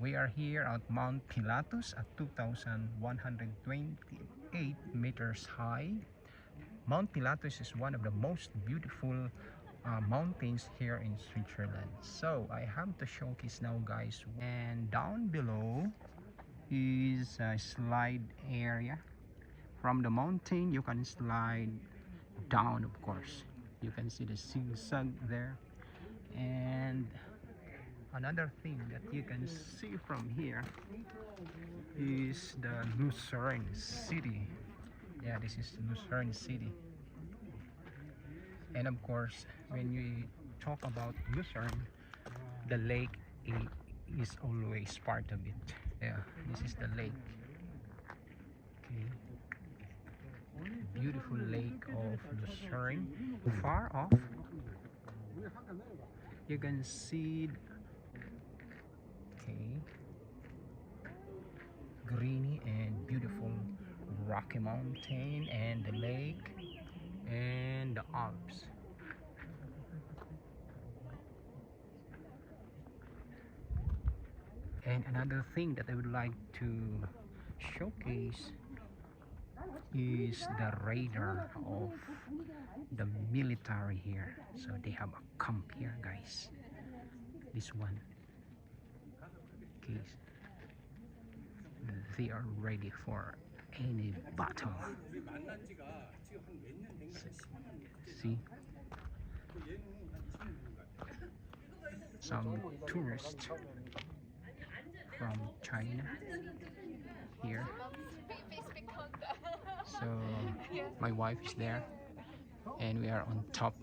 We are here at Mount Pilatus at 2,128 meters high. Mount Pilatus is one of the most beautiful mountains here in Switzerland. So I have to showcase now, guys. And down below is a slide area. From the mountain you can slide down, of course. You can see the zigzag there. And another thing that you can see from here is the Lucerne city. Yeah, this is Lucerne city. And of course, when we talk about Lucerne, the lake is always part of it. Yeah, this is the lake. Okay. Beautiful lake of Lucerne. Far off, you can see greeny and beautiful rocky mountain and the lake and the Alps. And another thing that I would like to showcase is the radar of the military here. So they have a camp here, guys. This one. Okay. They are ready for any battle. See? Some tourists from China here. So my wife is there and we are on top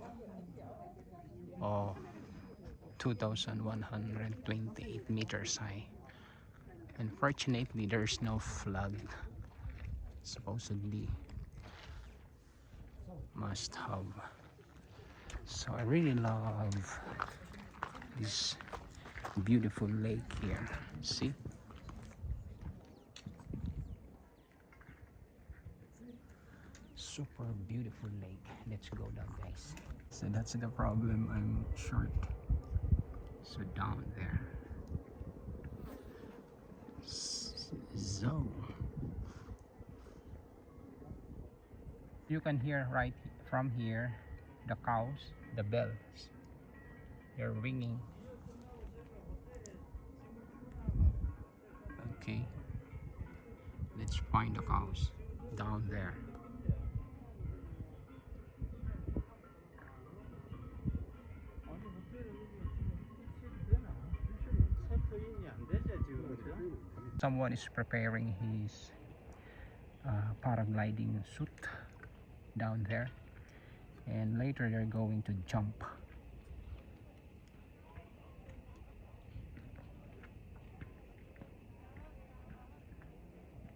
of 2,128 meters high. Unfortunately, there's no flag. Supposedly must have. So I really love this beautiful lake here. See? Super beautiful lake. Let's go down, guys. So that's the problem, I'm short. So down there. So you can hear right from here the cows, the bells, they're ringing. Okay, let's find the cows down there. Someone is preparing his paragliding suit down there, and later they're going to jump.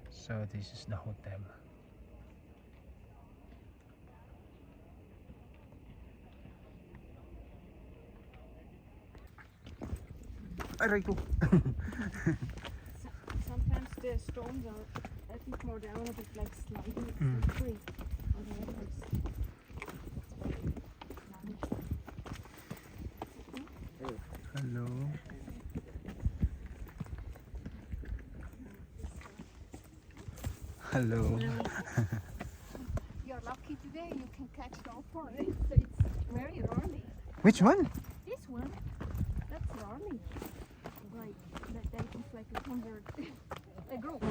So this is the hotel. Aray ko. Sometimes the stones are a bit more down, a bit like sliding slippery on the edges. Hello. Hello. You're lucky today, you can catch the opal. It's very early. Which one? This one, that's early. Like that is like a 100 a group.